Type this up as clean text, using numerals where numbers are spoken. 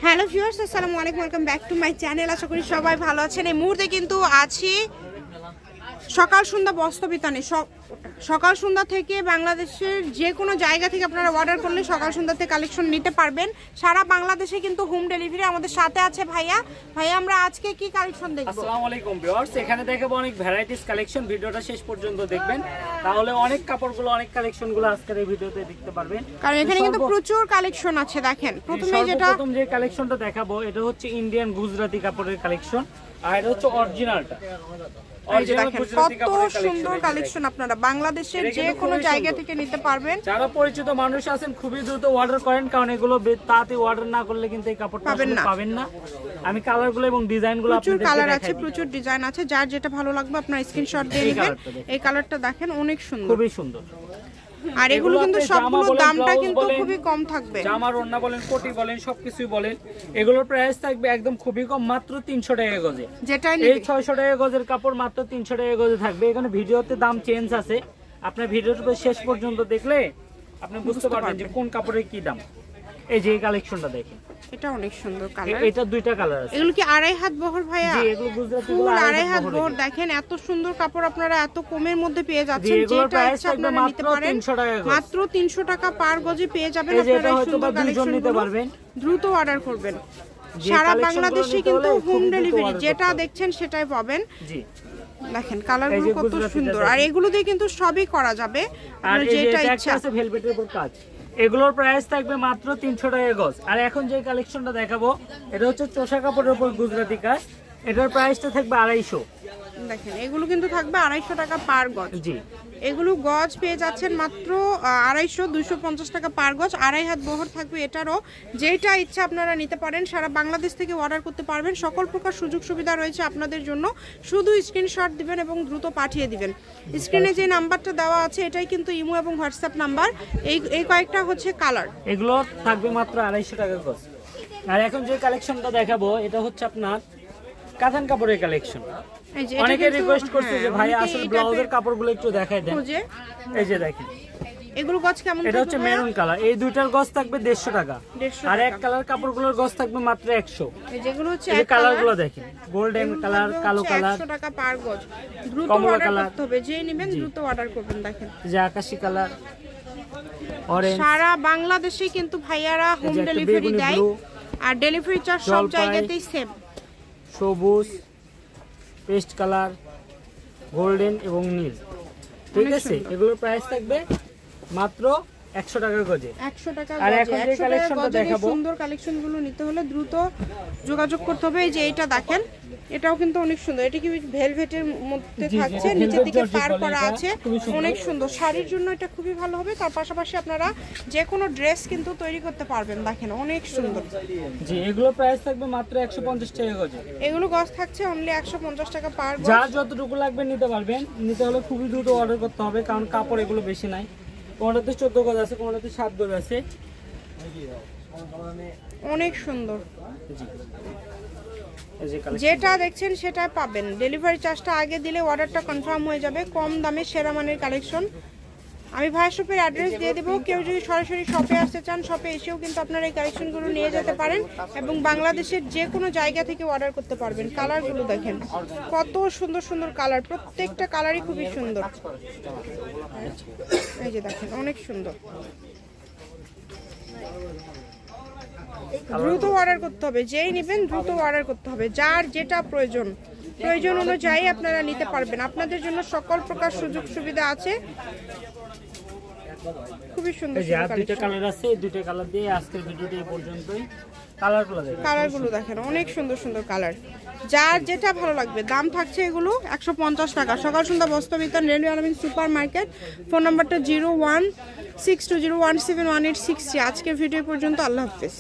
Hello viewers, আসসালামু আলাইকুম, welcome back to my channel. আশা করি সবাই ভালো আছেন। এই মুহূর্তে কিন্তু আছি সকাল সন্ধ্যা বস্ত্র বিতানে। সকাল সন্ধ্যা থেকে বাংলাদেশের যে কোনো জায়গা থেকে আপনারা অর্ডার করলে সকাল সন্ধ্যাতে কালেকশন নিতে পারবেন। সারা বাংলাদেশে কিন্তু হোম ডেলিভারি। আমাদের সাথে আছে ভাইয়া। আমরা আজকে কি কালেকশন দেখব? আসসালামু আলাইকুম ভিউয়ার্স, এখানে দেখাবো অনেক ভ্যারাইটিস কালেকশন। ভিডিওটা শেষ পর্যন্ত দেখবেন, তাহলে অনেক কাপড়গুলো অনেক কালেকশনগুলো আজকের এই ভিডিওতে দেখতে পারবেন। কারণ এখানে কিন্তু প্রচুর কালেকশন আছে। দেখেন প্রথম যে কালেকশনটা দেখাবো এটা হচ্ছে ইন্ডিয়ান গুজরাটি কাপড়ের কালেকশন, আর এটা হচ্ছে অরিজিনালটা। কত সুন্দর কালেকশন, আপনারা বাংলাদেশের যে কোনো জায়গা থেকে নিতে পারবেন। যারা পরিচিত মানুষ আছেন খুবই দ্রুত অর্ডার করেন, কারণ এগুলো তাড়াতাড়ি অর্ডার না করলে কিন্তু এই কাপড়টা পাবেন না। আমি কালারগুলো এবং ডিজাইনগুলো প্রচুর কালার আছে, প্রচুর ডিজাইন আছে। যার যেটা ভালো লাগবে আপনারা স্ক্রিনশট দিয়ে নেবেন। এই কালারটা দেখেন, অনেক সুন্দর, খুবই সুন্দর। আর এগুলো কিন্তু সবগুলোর দামটা কিন্তু খুবই কম থাকবে। জামার ওড়না বলেন, কোটি বলেন, সবকিছুই বলেন, এগুলোর প্রাইস থাকবে একদম খুবই কম, মাত্র 300 টাকা গজে। এই 600 টাকা গজের কাপড় মাত্র 300 টাকা গজে থাকবে। এখানে ভিডিওতে দাম চেঞ্জ আছে, আপনার ভিডিওটা শেষ পর্যন্ত দেখলে আপনি বুঝতে পারবেন যে কোন কাপড়ের কি দাম। এই যে এই কালেকশনটা দেখেন, এটা অনেক সুন্দর কালার। এটা দুইটা কালার আছে। এগুলো কি আড়াই হাত বহর ভাইয়া? জি, এগুলো গুজরাটি ফুল আড়াই হাত বহর। দেখেন এত সুন্দর কাপড় আপনারা এত কমের মধ্যে পেয়ে যাচ্ছেন। যেটা ইচ্ছা আপনারা নিতে পারেন, মাত্র 300 টাকা পার গজে পেয়ে যাবেন। আপনারা এই সুন্দর কালেকশন নিতে পারবেন। দ্রুত অর্ডার করবেন। সারা বাংলাদেশে কিন্তু হোম ডেলিভারি। যেটা দেখছেন সেটাই পাবেন। জি, দেখেন কালারগুলো কত সুন্দর, আর এগুলো দিয়ে কিন্তু সবই করা যাবে। আর যেটা ইচ্ছা আছে ভেলভেটের উপর কাজ, এগুলোর প্রাইস থাকবে মাত্র 300 টাকা গজ। আর এখন যে কালেকশনটা দেখাবো এটা হচ্ছে চোষা কাপড়ের উপর গুজরাটি কাজ, এটার প্রাইসটা থাকবে 250। দেখেন এগুলো কিন্তু থাকবে 250 টাকা পার গজ। জি, এগুলো গজ পেয়ে যাচ্ছেন মাত্র 250, 250 টাকা পার গজ। আড়াই হাত বহর থাকবে এটারও। যেটা ইচ্ছা আপনারা নিতে পারেন। সারা বাংলাদেশ থেকে অর্ডার করতে পারবেন। সকল প্রকার সুযোগ সুবিধা রয়েছে আপনাদের জন্য। শুধু স্ক্রিনশট দিবেন এবং দ্রুত পাঠিয়ে দিবেন। স্ক্রিনে যে নাম্বারটা দেওয়া আছে এটাই কিন্তু ইমো এবং হোয়াটসঅ্যাপ নাম্বার। এই কয়েকটা হচ্ছে কালার। এগুলো থাকবে মাত্র 250 টাকা গজ। আর এখন যে কালেকশনটা দেখাবো এটা হচ্ছে আপনার কাতান কাপড়ের কালেকশন। অনেকে রিকোয়েস্ট করছে যে ভাই আসলে ব্লাউজের কাপড়গুলো একটু দেখাই দেন। এই যে দেখেন এগুলো গজ কেমন? এটা হচ্ছে মেরুন কালার। এই দুইটার গজ থাকবে 150 টাকা, আর এক কালার কাপড়গুলোর গজ থাকবে মাত্র 100। এই যেগুলো হচ্ছে এই কালারগুলো দেখেন, গোল্ডেন কালার, কালো কালার, 100 টাকা পার গজ। দ্রুত অর্ডার করতে হবে, যেই নেবেন দ্রুত অর্ডার করবেন। দেখেন যে আকাশী কালার, অরেঞ্জ। সারা বাংলাদেশে কিন্তু ভাইয়ারা হোম ডেলিভারি দেয়, আর ডেলিভারি চার্জ সব জায়গাতেই সেম। সবুজ, পেস্ট কালার, গোল্ডেন এবং নীল, ঠিক আছে। এগুলোর প্রাইস থাকবে মাত্র 100 টাকা গজে। 100 টাকা আর এখন যে কালেকশনটা দেখাবো, সুন্দর কালেকশনগুলো নিতে হলে দ্রুত যোগাযোগ করতে হবে। এই যে এটা দেখেন, এটাও কিন্তু অনেক সুন্দর। এটা কি ভেলভেটের মধ্যে থাকছে, নিচের দিকে পার করা আছে, অনেক সুন্দর। শাড়ির জন্য এটা খুবই ভালো হবে। তার পাশাপাশি আপনারা যে কোনো ড্রেস কিন্তু তৈরি করতে পারবেন। দেখেন অনেক সুন্দর। জি, এগুলো প্রাইস থাকবে মাত্র 150 টাকা গজে। এগুলো গজ থাকছে অনলি 150 টাকা পার গজ। যার যতটুকু লাগবে নিতে পারবেন। নিতে হলে খুবই দ্রুত অর্ডার করতে হবে, কারণ কাপড় এগুলো বেশি নাই। কোনটাতে 14 গজ আছে, কোনটাতে 7 গজ আছে। অনেক সুন্দর। যেটা দেখছেন সেটা পাবেন। ডেলিভারি চার্জটা আগে দিলে অর্ডারটা কনফার্ম হয়ে যাবে। কম দামে সেরা মানের কালেকশন। আমি ভাইয়া শপের অ্যাড্রেস দিয়ে দেবো। কেউ যদি সরাসরি শপে আসতে চান, শপে এসেও কিন্তু আপনারা এই কালেকশনগুলো নিয়ে যেতে পারেন, এবং বাংলাদেশের যে কোনো জায়গা থেকে অর্ডার করতে পারবেন। কালারগুলো দেখেন কত সুন্দর সুন্দর কালার, প্রত্যেকটা কালারই খুবই সুন্দর। এই যে দেখেন অনেক সুন্দর। দ্রুত অর্ডার করতে হবে, যেই নেবেন দ্রুত অর্ডার করতে হবে। যার যেটা প্রয়োজন অনুযায়ী আপনারা নিতে পারবেন। আপনাদের জন্য সকল প্রকার সুযোগ সুবিধা আছে। খুবই সুন্দর দুইটা কালার আছে। এই দুইটা কালার দিয়ে আজকের ভিডিওটা এই পর্যন্তই। কালারগুলো দেখেন অনেক সুন্দর সুন্দর কালার। যার যেটা ভালো লাগবে। দাম থাকছে এগুলো 150 টাকা। সকাল সন্ধ্যা বস্ত্র বিতান, রেলওয়ে আলমিন সুপার মার্কেট। ফোন নাম্বারটা 0162017186। আজকের ভিডিও পর্যন্ত। আল্লাহ হাফেজ।